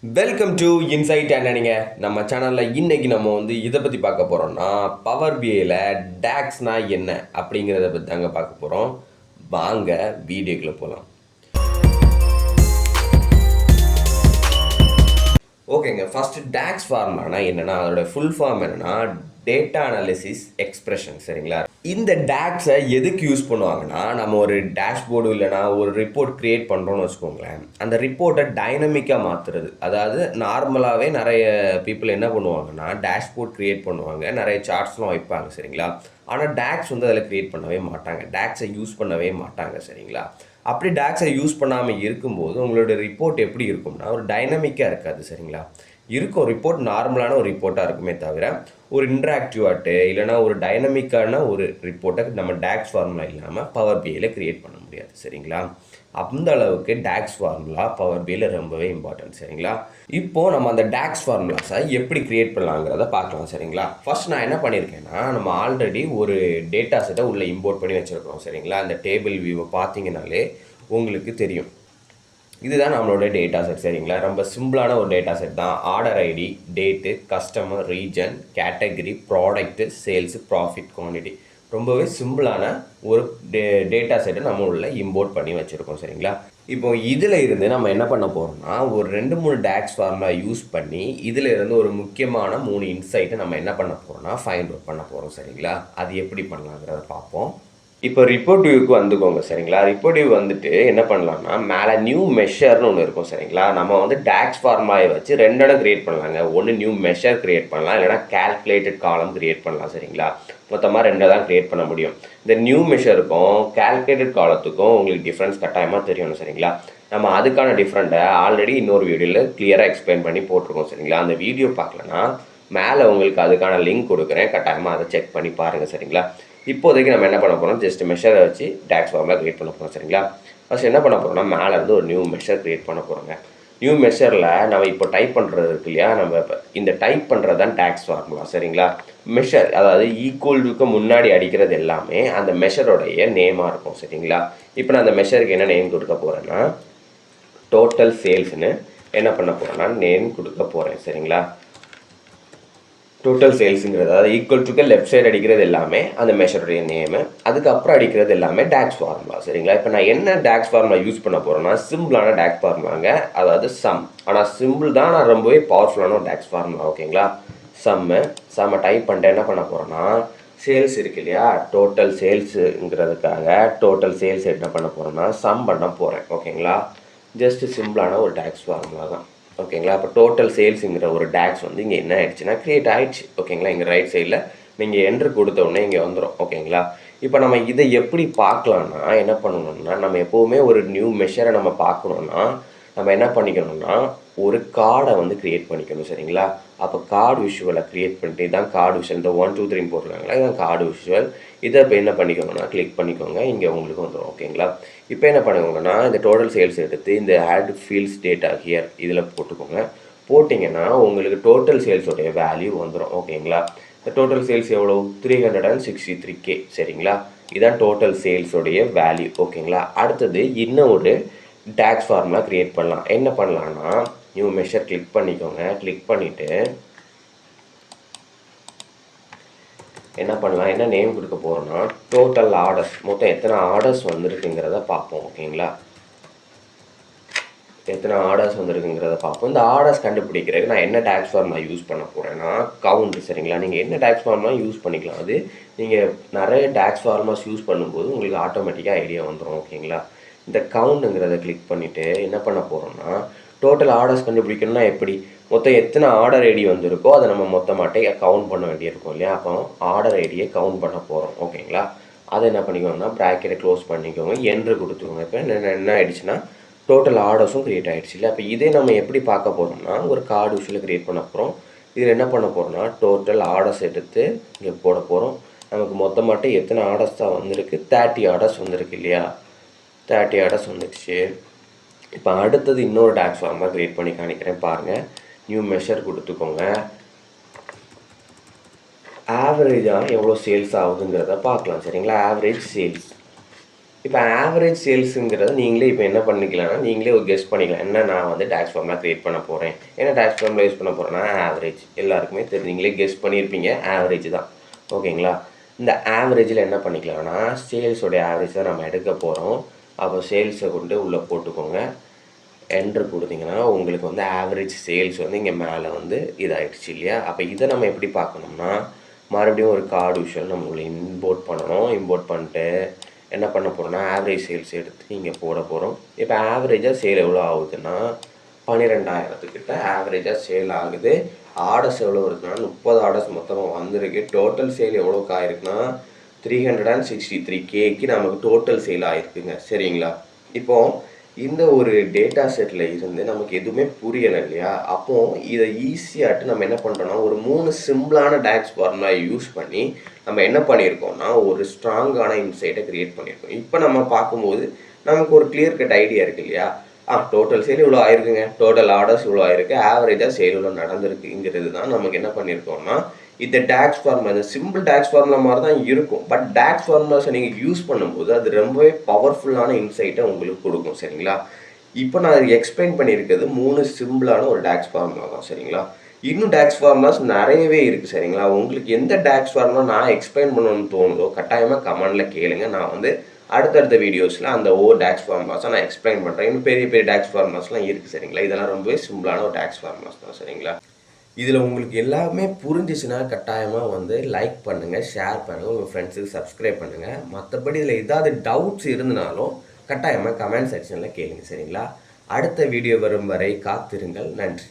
Welcome to inside என்னங்க நம்ம சேனலில் இன்னைக்கு நம்ம இதை பற்றி பார்க்க போகிறோம்னா பவர் பிஐயில் டேக்ஸ்னா என்ன அப்படிங்கிறத பற்றி தாங்க பார்க்க போகிறோம். வாங்க வீடியோக்குள்ளே போகலாம். ஓகேங்க, ஃபஸ்ட்டு டேக்ஸ் ஃபார்ம்னா என்னென்னா அதோட ஃபுல் ஃபார்ம் என்னென்னா டேட்டா அனாலிசிஸ் எக்ஸ்பிரஷன். சரிங்களா? இந்த டேக்ஸை எதுக்கு யூஸ் பண்ணுவாங்கன்னா, நம்ம ஒரு டேஷ்போர்டு இல்லைனா ஒரு ரிப்போர்ட் க்ரியேட் பண்ணுறோன்னு வச்சுக்கோங்களேன், அந்த ரிப்போர்ட்டை டைனமிக்காக மாற்றுறது. அதாவது நார்மலாகவே நிறைய பீப்புள் என்ன பண்ணுவாங்கன்னா டேஷ்போர்ட் க்ரியேட் பண்ணுவாங்க, நிறைய சார்ட்ஸ்லாம் வைப்பாங்க. சரிங்களா? ஆனால் டேக்ஸ் அதில் க்ரியேட் பண்ணவே மாட்டாங்க, டேக்ஸை யூஸ் பண்ணவே மாட்டாங்க. சரிங்களா? அப்படி டேக்ஸை யூஸ் பண்ணாமல் இருக்கும்போது உங்களோட ரிப்போர்ட் எப்படி இருக்கும்னா ஒரு டைனமிக்காக இருக்காது. சரிங்களா? இருக்கும் ரிப்போர்ட் நார்மலான ஒரு ரிப்போர்ட்டாக இருக்குமே தவிர ஒரு இன்ட்ராக்டிவ் ஆட்டு இல்லைனா ஒரு டைனமிக்கான ஒரு ரிப்போர்ட்டை நம்ம டேக்ஸ் ஃபார்முலா இல்லாமல் பவர் பிஐயில் க்ரியேட் பண்ண முடியாது. சரிங்களா? அந்த அளவுக்கு டேக்ஸ் ஃபார்முலா பவர் பிஐயில் ரொம்பவே இம்பார்ட்டன்ட். சரிங்களா? இப்போது நம்ம அந்த டேக்ஸ் ஃபார்முலாஸை எப்படி க்ரியேட் பண்ணலாங்கிறத பார்க்கலாம். சரிங்களா? ஃபர்ஸ்ட் நான் என்ன பண்ணியிருக்கேன்னா, நம்ம ஆல்ரெடி ஒரு டேட்டா செட்டை உள்ளே இம்போர்ட் பண்ணி வச்சுருக்கோம். சரிங்களா? அந்த டேபிள் வியூவை பார்த்தீங்கனாலே உங்களுக்கு தெரியும், இதுதான் நம்மளோட டேட்டா செட். சரிங்களா? ரொம்ப சிம்பிளான ஒரு டேட்டா செட் தான். Order ID, date, customer, region, category, product, sales, profit, quantity. ரொம்பவே சிம்பிளான ஒரு டேட்டா செட்டை நம்ம உள்ள இம்போர்ட் பண்ணி வச்சுருக்கோம். சரிங்களா? இப்போ இதில் இருந்து நம்ம என்ன பண்ண போகிறோம்னா, ஒரு 2-3 டேக்ஸ் ஃபார்முலா யூஸ் பண்ணி இதில் இருந்து ஒரு முக்கியமான 3 இன்சைட்டை நம்ம என்ன பண்ண போகிறோம்னா ஃபைண்ட் அவுட் பண்ண போகிறோம். சரிங்களா? அது எப்படி பண்ணலாங்கிறத பார்ப்போம். இப்போ ரிப்போர்ட் வியூக்கு வந்துக்கோங்க. சரிங்களா? ரிப்போர்ட் வியூ வந்துட்டு என்ன பண்ணலாம்னா, மேலே நியூ மெஷர்னு ஒன்று இருக்கும். சரிங்களா? நம்ம டேக்ஸ் ஃபார்முலாவை வச்சு 2 இடம் க்ரியேட் பண்ணலாங்க. ஒன்று நியூ மெஷர் க்ரியேட் பண்ணலாம், இல்லைனா கேல்குலேட்டட் காலம் க்ரியேட் பண்ணலாம். சரிங்களா? மொத்தமாக 2 தான் க்ரியேட் பண்ண முடியும். இந்த நியூ மெஷருக்கும் கேல்குலேட்டட் காலத்துக்கும் உங்களுக்கு டிஃப்ரென்ஸ் கட்டாயமாக தெரியணும். சரிங்களா? நம்ம அதுக்கான டிஃப்ரெண்ட்டை ஆல்ரெடி இன்னொரு வீடியோவில் கிளியராக எக்ஸ்பிளைன் பண்ணி போட்டிருக்கோம். சரிங்களா? அந்த வீடியோ பார்க்கலன்னா மேலே உங்களுக்கு அதுக்கான லிங்க் கொடுக்குறேன், கட்டாயமாக அதை செக் பண்ணி பாருங்கள். சரிங்களா? இப்போதைக்கு நம்ம என்ன பண்ண போகிறோம், ஜஸ்ட் மெஷரை வச்சு டேக்ஸ் ஃபார்முலா க்ரியேட் பண்ண போகிறோம். சரிங்களா? ஃபஸ்ட் என்ன பண்ண போகிறோம்னா, மேலே இருந்து ஒரு நியூ மெஷர் க்ரியேட் பண்ண போகிறோங்க. நியூ மெஷரில் நம்ம இப்போ டைப் பண்ணுறது இருக்கு இல்லையா, நம்ம இப்போ இந்த டைப் பண்ணுறது தான் டேக்ஸ் ஃபார்முலா. சரிங்களா? மெஷர் அதாவது ஈக்குவலுக்கு முன்னாடி அடிக்கிறது எல்லாமே அந்த மெஷருடைய நேமாக இருக்கும். சரிங்களா? இப்போ நான் அந்த மெஷருக்கு என்ன நேம் கொடுக்க போகிறேன்னா, டோட்டல் சேல்ஸ்னு என்ன பண்ண போகிறேன்னா நேம் கொடுக்க போகிறேன். சரிங்களா? டோட்டல் சேல்ஸுங்கிறது அதாவது ஈக்குவல் டுக்கு லெஃப்ட் சைடு அடிக்கிறது எல்லாமே அந்த மெஷருடைய நேமு, அதுக்கப்புறம் அடிக்கிறது எல்லாமே டேக்ஸ் ஃபார்முலா. சரிங்களா? இப்போ நான் என்ன டேக்ஸ் ஃபார்முலா யூஸ் பண்ண போகிறேன்னா சிம்பிளான டேக்ஸ் ஃபார்முலாங்க, அதாவது சம். ஆனால் சிம்பிள் தான், நான் ரொம்பவே பவர்ஃபுல்லான ஒரு டேக்ஸ் ஃபார்முலா. ஓகேங்களா? சம்மை டைப் பண்ணிட்டு என்ன பண்ண போகிறேன்னா, சேல்ஸ் இருக்கு இல்லையா, டோட்டல் சேல்ஸுங்கிறதுக்காக டோட்டல் சேல்ஸ் என்ன பண்ண போகிறேன்னா சம் பண்ண போகிறேன். ஓகேங்களா? ஜஸ்ட் சிம்பிளான ஒரு டேக்ஸ் ஃபார்முலா தான். ஓகேங்களா? அப்போ டோட்டல் சேல்ஸுங்கிற ஒரு டேக்ஸ் இங்கே என்ன ஆயிடுச்சுன்னா க்ரியேட் ஆகிடுச்சு. ஓகேங்களா? இங்கே ரைட் சைடில் நீங்கள் என்ட்ரு கொடுத்த உடனே இங்கே வந்துடும். ஓகேங்களா? இப்போ நம்ம இதை எப்படி பார்க்கலான்னா, என்ன பண்ணணும்னா, நம்ம எப்போவுமே ஒரு நியூ மெஷரை நம்ம பார்க்கணுன்னா நம்ம என்ன பண்ணிக்கணும்னா ஒரு கார்டை க்ரியேட் பண்ணிக்கணும். சரிங்களா? அப்போ கார்டு விஷுவலை க்ரியேட் பண்ணிட்டு இதான் கார்டு விஷுவல், இந்த 1 2 3 போட்டிருக்காங்களா, இதான் கார்டு விஷுவல். இதை இப்போ என்ன பண்ணிக்கோங்கன்னா கிளிக் பண்ணிக்கோங்க, இங்கே உங்களுக்கு வந்துடும். ஓகேங்களா? இப்போ என்ன பண்ணுவாங்கன்னா, இந்த டோட்டல் சேல்ஸ் எடுத்து இந்த ஆட் ஃபீல்ட்ஸ் டேட்டா ஹியர் இதில் போட்டுக்கோங்க. போட்டிங்கன்னா உங்களுக்கு டோட்டல் சேல்ஸோடைய வேல்யூ வந்துடும். ஓகேங்களா? இந்த டோட்டல் சேல்ஸ் எவ்வளோ, 363K. சரிங்களா? இதான் டோட்டல் சேல்ஸோடைய வேல்யூ. ஓகேங்களா? அடுத்தது இன்னும் ஒரு டேக்ஸ் ஃபார்முலா க்ரியேட் பண்ணலாம். என்ன பண்ணலான்னா, நியூ மெஷர் கிளிக் பண்ணிக்கோங்க. கிளிக் பண்ணிவிட்டு என்ன பண்ணலாம், என்ன நேம் கொடுக்க போகிறோன்னா டோட்டல் ஆர்டர்ஸ், மொத்தம் எத்தனை ஆர்டர்ஸ் வந்திருக்குங்கிறத பார்ப்போம். ஓகேங்களா? எத்தனை ஆர்டர்ஸ் வந்திருக்குங்கிறத பார்ப்போம். இந்த ஆர்டர்ஸ் கண்டுபிடிக்கிறதுக்கு நான் என்ன டேக்ஸ் ஃபார்முலா யூஸ் பண்ண போகிறேன்னா கவுண்ட். சரிங்களா? நீங்கள் என்ன டேக்ஸ் ஃபார்முலா யூஸ் பண்ணிக்கலாம், அது நீங்கள் நிறைய டேக்ஸ் ஃபார்முலாஸ் யூஸ் பண்ணும்போது உங்களுக்கு ஆட்டோமேட்டிக்காக ஐடியா வந்துடும். ஓகேங்களா? இந்த கவுண்டுங்கிறத கிளிக் பண்ணிவிட்டு என்ன பண்ண போகிறோம்னா, டோட்டல் ஆர்டர்ஸ் கண்டுபிடிக்கணும்னா எப்படி, மொத்தம் எத்தனை ஆர்டர் ஐடி வந்திருக்கோ அதை நம்ம மொத்தமாட்டே கவுண்ட் பண்ண வேண்டியிருக்கும் இல்லையா, அப்போ ஆர்டர் ஐடியை கவுண்ட் பண்ண போகிறோம். ஓகேங்களா? அதை என்ன பண்ணிக்கோங்கன்னா ப்ராக்கெட்டை க்ளோஸ் பண்ணிக்கோங்க, என்ட்ரு கொடுத்துக்கோங்க. இப்போ என்ன ஆகிடுச்சுன்னா டோட்டல் ஆர்டர்ஸும் க்ரியேட் ஆகிடுச்சு இல்லை. அப்போ இதே நம்ம எப்படி பார்க்க போகிறோம்னா ஒரு கார்டு விஷுவலை க்ரியேட் பண்ண போகிறோம். இதில் என்ன பண்ண போகிறோம்னா டோட்டல் ஆர்டர்ஸ் எடுத்து இங்கே போட போகிறோம். நமக்கு மொத்தமாட்டே எத்தனை ஆர்டர்ஸ் தான் வந்திருக்கு, 30 ஆர்டர்ஸ் வந்திருக்கு இல்லையா, 30 ஆர்டர்ஸ் வந்துடுச்சு. இப்போ அடுத்தது இன்னொரு டேக்ஸ் ஃபார்முலா க்ரியேட் பண்ணி காணிக்கிறேன் பாருங்கள். நியூ மெஷர் கொடுத்துக்கோங்க. ஆவரேஜாக எவ்வளோ சேல்ஸ் ஆகுதுங்கிறத பார்க்கலாம். சரிங்களா? ஆவரேஜ் சேல்ஸ் இப்போ ஆவரேஜ் சேல்ஸுங்கிறது நீங்களே இப்போ என்ன பண்ணிக்கலாம்னா, நீங்களே ஒரு கெஸ் பண்ணிக்கலாம். என்ன நான் வந்து டாக்ஸ் ஃபார்முலா கிரியேட் பண்ண போகிறேன். என்ன டாக்ஸ் ஃபார்முலா யூஸ் பண்ண போகிறேன்னா, ஆவரேஜ். எல்லாருக்குமே தெரியும். நீங்களே கெஸ் பண்ணியிருப்பீங்க. ஆவரேஜ் தான். ஓகேங்களா? இந்த ஆவரேஜில் என்ன பண்ணிக்கலாம்னா, சேல்ஸோடைய ஆவரேஜ் தான் நம்ம எடுக்க போகிறோம். அப்போ சேல்ஸை கொண்டு உள்ளே போட்டுக்கோங்க. என்ட்ரு கொடுத்தீங்கன்னா உங்களுக்கு வந்து ஆவரேஜ் சேல்ஸ் வந்து இங்கே மேலே வந்து இதாகிடுச்சு இல்லையா? அப்போ இதை நம்ம எப்படி பார்க்கணும்னா, மறுபடியும் ஒரு கார்டு விஷயம் நம்ம உள்ள இம்போர்ட் பண்ணணும். இம்போர்ட் பண்ணிட்டு என்ன பண்ண போகிறோம்னா, ஆவரேஜ் சேல்ஸ் எடுத்து இங்கே போட போகிறோம். இப்போ ஆவரேஜாக சேல் எவ்வளோ ஆகுதுன்னா 12,000 ஆவரேஜாக சேல் ஆகுது. ஆர்டர்ஸ் எவ்வளோ இருக்குன்னா 30 ஆர்டர்ஸ் மொத்தமாக வந்திருக்கு. டோட்டல் சேல் எவ்வளோக்கு ஆயிருக்குன்னா 363Kக்கு நமக்கு டோட்டல் சேல் ஆகிருக்குங்க. சரிங்களா? இப்போது இந்த ஒரு டேட்டா செட்டில் இருந்து நமக்கு எதுவுமே புரியலை இல்லையா? அப்போது இதை ஈஸியாகிட்டு நம்ம என்ன பண்ணுறோன்னா, ஒரு 3 சிம்பிளான டாக்ஸ் ஃபார்முலா யூஸ் பண்ணி நம்ம என்ன பண்ணியிருக்கோம்னா, ஒரு ஸ்ட்ராங்கான இன்சைட்டை க்ரியேட் பண்ணியிருக்கோம். இப்போ நம்ம பார்க்கும்போது நமக்கு ஒரு கிளியர் கட் ஐடியா இருக்குது இல்லையா? டோட்டல் சேல் இவ்வளோ ஆயிருக்குங்க, டோட்டல் ஆர்டர்ஸ் இவ்வளோ ஆயிருக்கு, ஆவரேஜாக சேல் இவ்வளோ நடந்திருக்குங்கிறது தான் நமக்கு என்ன பண்ணியிருக்கோம்னா, இந்த டாக்ஸ் ஃபார்முலா, இந்த சிம்பிள் டாக்ஸ் ஃபார்முலா மாதிரி தான் இருக்கும். பட் டாக்ஸ் ஃபார்முலாஸை நீங்கள் யூஸ் பண்ணும்போது அது ரொம்பவே பவர்ஃபுல்லான இன்சைட்டை உங்களுக்கு கொடுக்கும். சரிங்களா? இப்போ நான் எக்ஸ்பிளைன் பண்ணியிருக்கிறது 3 சிம்பிளான ஒரு டாக்ஸ் ஃபார்முலா தான். சரிங்களா? இன்னும் டாக்ஸ் ஃபார்முலாஸ் நிறையவே இருக்குது. சரிங்களா? உங்களுக்கு எந்த டாக்ஸ் ஃபார்முலா நான் எக்ஸ்பிளைன் பண்ணணும்னு தோணுதோ கட்டாயமாக கமெண்டில் கேளுங்க. நான் வந்து அடுத்தடுத்த வீடியோஸில் அந்த டாக்ஸ் ஃபார்முலாஸை நான் எக்ஸ்பிளைன் பண்ணுறேன். இன்னும் பெரிய பெரிய டாக்ஸ் ஃபார்முலாஸ்லாம் இருக்குது. சரிங்களா? இதெல்லாம் ரொம்பவே சிம்பிளான ஒரு டாக்ஸ் ஃபார்முலாஸ் தான். சரிங்களா? இதில் உங்களுக்கு எல்லாமே புரிஞ்சிச்சுன்னா கட்டாயமாக வந்து லைக் பண்ணுங்கள், ஷேர் பண்ணுங்கள், உங்கள் ஃப்ரெண்ட்ஸுக்கு சப்ஸ்கிரைப் பண்ணுங்கள். மற்றபடி இதில் ஏதாவது டவுட்ஸ் இருந்தாலும் கட்டாயமாக கமெண்ட் செக்ஷனில் கேளுங்க. சரிங்களா? அடுத்த வீடியோ வரும் வரை காத்திருங்கள். நன்றி.